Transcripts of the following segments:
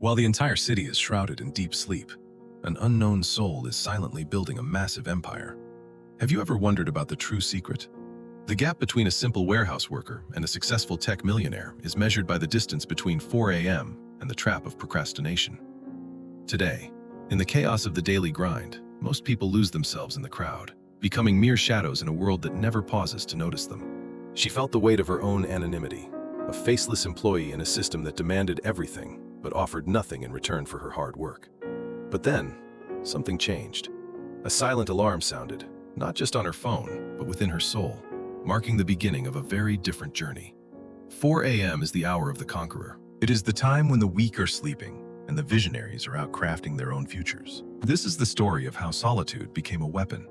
While the entire city is shrouded in deep sleep, an unknown soul is silently building a massive empire. Have you ever wondered about the true secret? The gap between a simple warehouse worker and a successful tech millionaire is measured by the distance between 4 a.m. and the trap of procrastination. Today, in the chaos of the daily grind, most people lose themselves in the crowd, becoming mere shadows in a world that never pauses to notice them. She felt the weight of her own anonymity, a faceless employee in a system that demanded everything but offered nothing in return for her hard work. But then, something changed. A silent alarm sounded, not just on her phone, but within her soul, marking the beginning of a very different journey. 4 a.m. is the hour of the conqueror. It is the time when the weak are sleeping and the visionaries are out crafting their own futures. This is the story of how solitude became a weapon,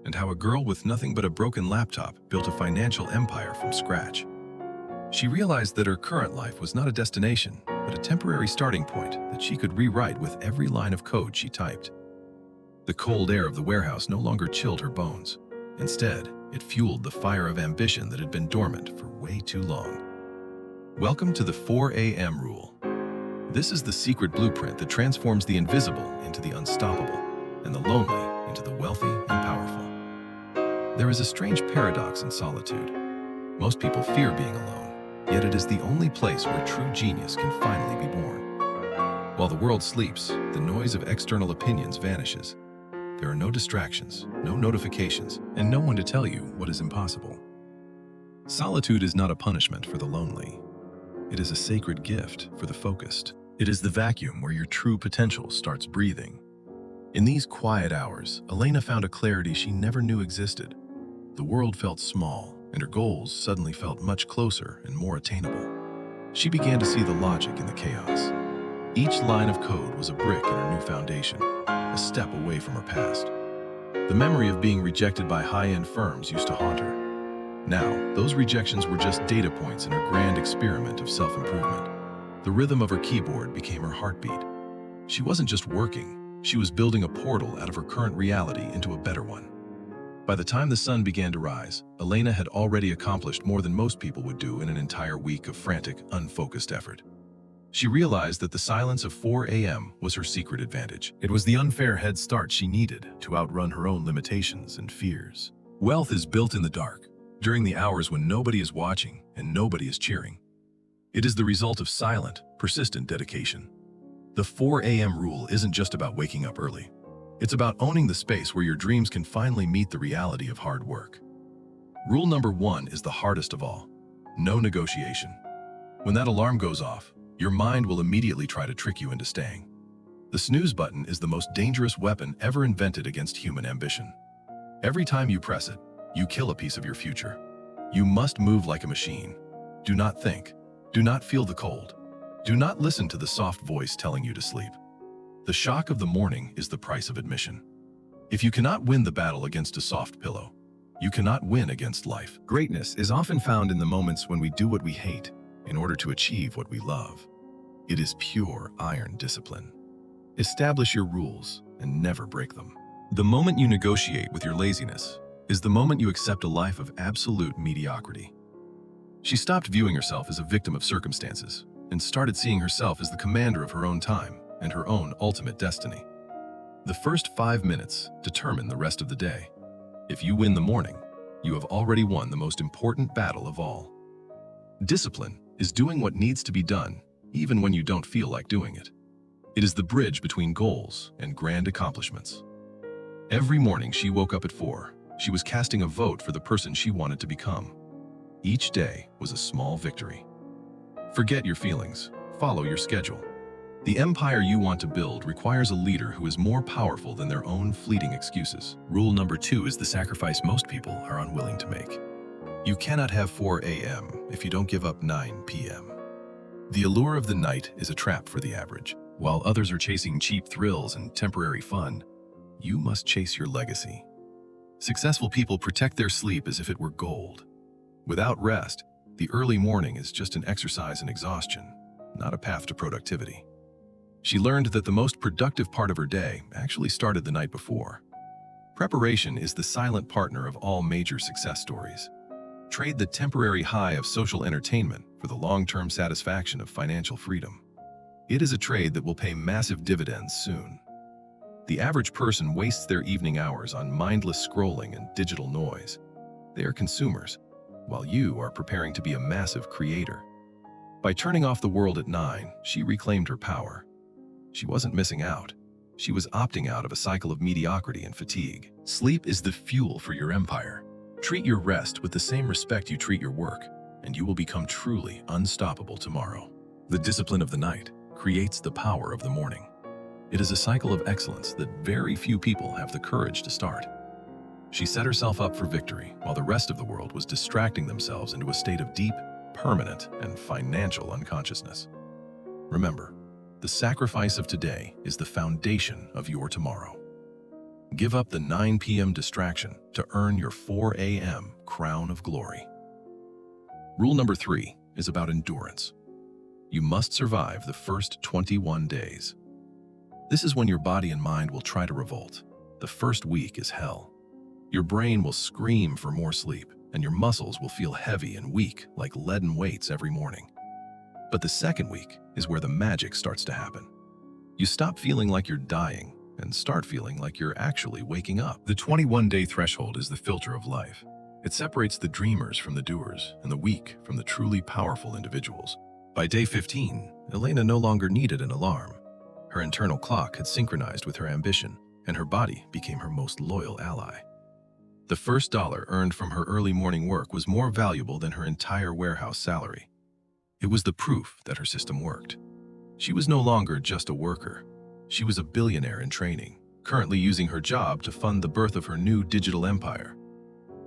and how a girl with nothing but a broken laptop built a financial empire from scratch. She realized that her current life was not a destination, but a temporary starting point that she could rewrite with every line of code she typed. The cold air of the warehouse no longer chilled her bones. Instead, it fueled the fire of ambition that had been dormant for way too long. Welcome to the 4 a.m. rule. This is the secret blueprint that transforms the invisible into the unstoppable, and the lonely into the wealthy and powerful. There is a strange paradox in solitude. Most people fear being alone, yet it is the only place where true genius can finally be born. While the world sleeps, the noise of external opinions vanishes. There are no distractions, no notifications, and no one to tell you what is impossible. Solitude is not a punishment for the lonely. It is a sacred gift for the focused. It is the vacuum where your true potential starts breathing. In these quiet hours, Elena found a clarity she never knew existed. The world felt small, and her goals suddenly felt much closer and more attainable. She began to see the logic in the chaos. Each line of code was a brick in her new foundation, a step away from her past. The memory of being rejected by high-end firms used to haunt her. Now, those rejections were just data points in her grand experiment of self-improvement. The rhythm of her keyboard became her heartbeat. She wasn't just working, she was building a portal out of her current reality into a better one. By the time the sun began to rise, Elena had already accomplished more than most people would do in an entire week of frantic, unfocused effort. She realized that the silence of 4 a.m. was her secret advantage. It was the unfair head start she needed to outrun her own limitations and fears. Wealth is built in the dark, during the hours when nobody is watching and nobody is cheering. It is the result of silent, persistent dedication. The 4 a.m. rule isn't just about waking up early. It's about owning the space where your dreams can finally meet the reality of hard work. Rule number 1 is the hardest of all. No negotiation. When that alarm goes off, your mind will immediately try to trick you into staying. The snooze button is the most dangerous weapon ever invented against human ambition. Every time you press it, you kill a piece of your future. You must move like a machine. Do not think. Do not feel the cold. Do not listen to the soft voice telling you to sleep. The shock of the morning is the price of admission. If you cannot win the battle against a soft pillow, you cannot win against life. Greatness is often found in the moments when we do what we hate in order to achieve what we love. It is pure iron discipline. Establish your rules and never break them. The moment you negotiate with your laziness is the moment you accept a life of absolute mediocrity. She stopped viewing herself as a victim of circumstances and started seeing herself as the commander of her own time and her own ultimate destiny. The first 5 minutes determine the rest of the day. If you win the morning, you have already won the most important battle of all. Discipline is doing what needs to be done, even when you don't feel like doing it. It is the bridge between goals and grand accomplishments. Every morning she woke up at 4. She was casting a vote for the person she wanted to become. Each day was a small victory. Forget your feelings. Follow your schedule. The empire you want to build requires a leader who is more powerful than their own fleeting excuses. Rule number 2 is the sacrifice most people are unwilling to make. You cannot have 4 a.m. if you don't give up 9 p.m. The allure of the night is a trap for the average. While others are chasing cheap thrills and temporary fun, you must chase your legacy. Successful people protect their sleep as if it were gold. Without rest, the early morning is just an exercise in exhaustion, not a path to productivity. She learned that the most productive part of her day actually started the night before. Preparation is the silent partner of all major success stories. Trade the temporary high of social entertainment for the long-term satisfaction of financial freedom. It is a trade that will pay massive dividends soon. The average person wastes their evening hours on mindless scrolling and digital noise. They are consumers, while you are preparing to be a massive creator. By turning off the world at 9, she reclaimed her power. She wasn't missing out. She was opting out of a cycle of mediocrity and fatigue. Sleep is the fuel for your empire. Treat your rest with the same respect you treat your work, and you will become truly unstoppable tomorrow. The discipline of the night creates the power of the morning. It is a cycle of excellence that very few people have the courage to start. She set herself up for victory while the rest of the world was distracting themselves into a state of deep, permanent, and financial unconsciousness. Remember, the sacrifice of today is the foundation of your tomorrow. Give up the 9 p.m. distraction to earn your 4 a.m. crown of glory. Rule number 3 is about endurance. You must survive the first 21 days. This is when your body and mind will try to revolt. The first week is hell. Your brain will scream for more sleep, and your muscles will feel heavy and weak like leaden weights every morning. But the second week is where the magic starts to happen. You stop feeling like you're dying and start feeling like you're actually waking up. The 21-day threshold is the filter of life. It separates the dreamers from the doers and the weak from the truly powerful individuals. By day 15, Elena no longer needed an alarm. Her internal clock had synchronized with her ambition, and her body became her most loyal ally. The first dollar earned from her early morning work was more valuable than her entire warehouse salary. It was the proof that her system worked. She was no longer just a worker. She was a billionaire in training, currently using her job to fund the birth of her new digital empire.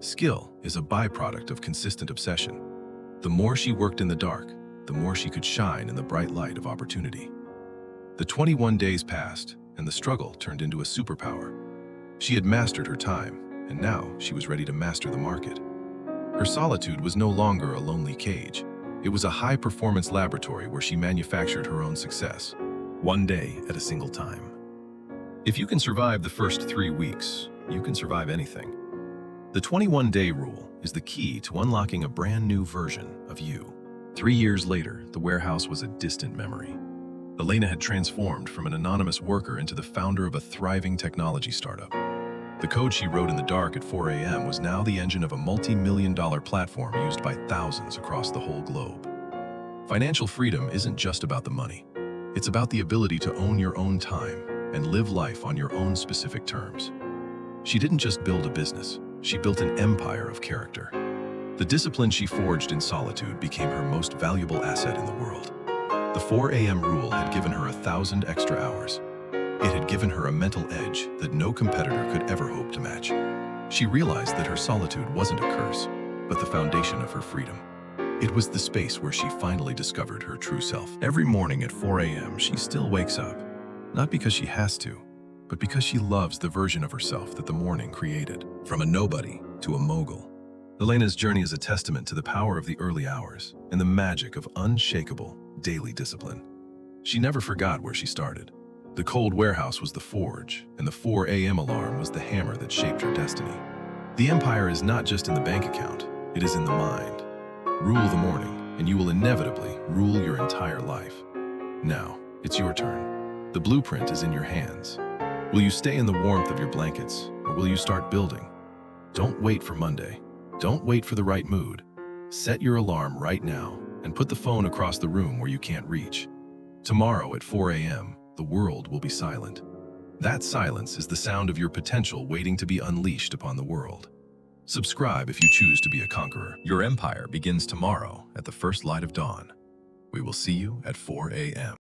Skill is a byproduct of consistent obsession. The more she worked in the dark, the more she could shine in the bright light of opportunity. The 21 days passed, and the struggle turned into a superpower. She had mastered her time, and now she was ready to master the market. Her solitude was no longer a lonely cage. It was a high-performance laboratory where she manufactured her own success, one day at a single time. If you can survive the first 3 weeks, you can survive anything. The 21-day rule is the key to unlocking a brand new version of you. 3 years later, the warehouse was a distant memory. Elena had transformed from an anonymous worker into the founder of a thriving technology startup. The code she wrote in the dark at 4 a.m. was now the engine of a multi-million-dollar platform used by thousands across the whole globe. Financial freedom isn't just about the money. It's about the ability to own your own time and live life on your own specific terms. She didn't just build a business, she built an empire of character. The discipline she forged in solitude became her most valuable asset in the world. The 4 a.m. rule had given her 1,000 extra hours. It had given her a mental edge that no competitor could ever hope to match. She realized that her solitude wasn't a curse, but the foundation of her freedom. It was the space where she finally discovered her true self. Every morning at 4 a.m., she still wakes up, not because she has to, but because she loves the version of herself that the morning created. From a nobody to a mogul, Elena's journey is a testament to the power of the early hours and the magic of unshakable daily discipline. She never forgot where she started. The cold warehouse was the forge, and the 4 a.m. alarm was the hammer that shaped her destiny. The empire is not just in the bank account, it is in the mind. Rule the morning, and you will inevitably rule your entire life. Now, it's your turn. The blueprint is in your hands. Will you stay in the warmth of your blankets, or will you start building? Don't wait for Monday. Don't wait for the right mood. Set your alarm right now and put the phone across the room where you can't reach. Tomorrow at 4 a.m., the world will be silent. That silence is the sound of your potential waiting to be unleashed upon the world. Subscribe if you choose to be a conqueror. Your empire begins tomorrow at the first light of dawn. We will see you at 4 a.m.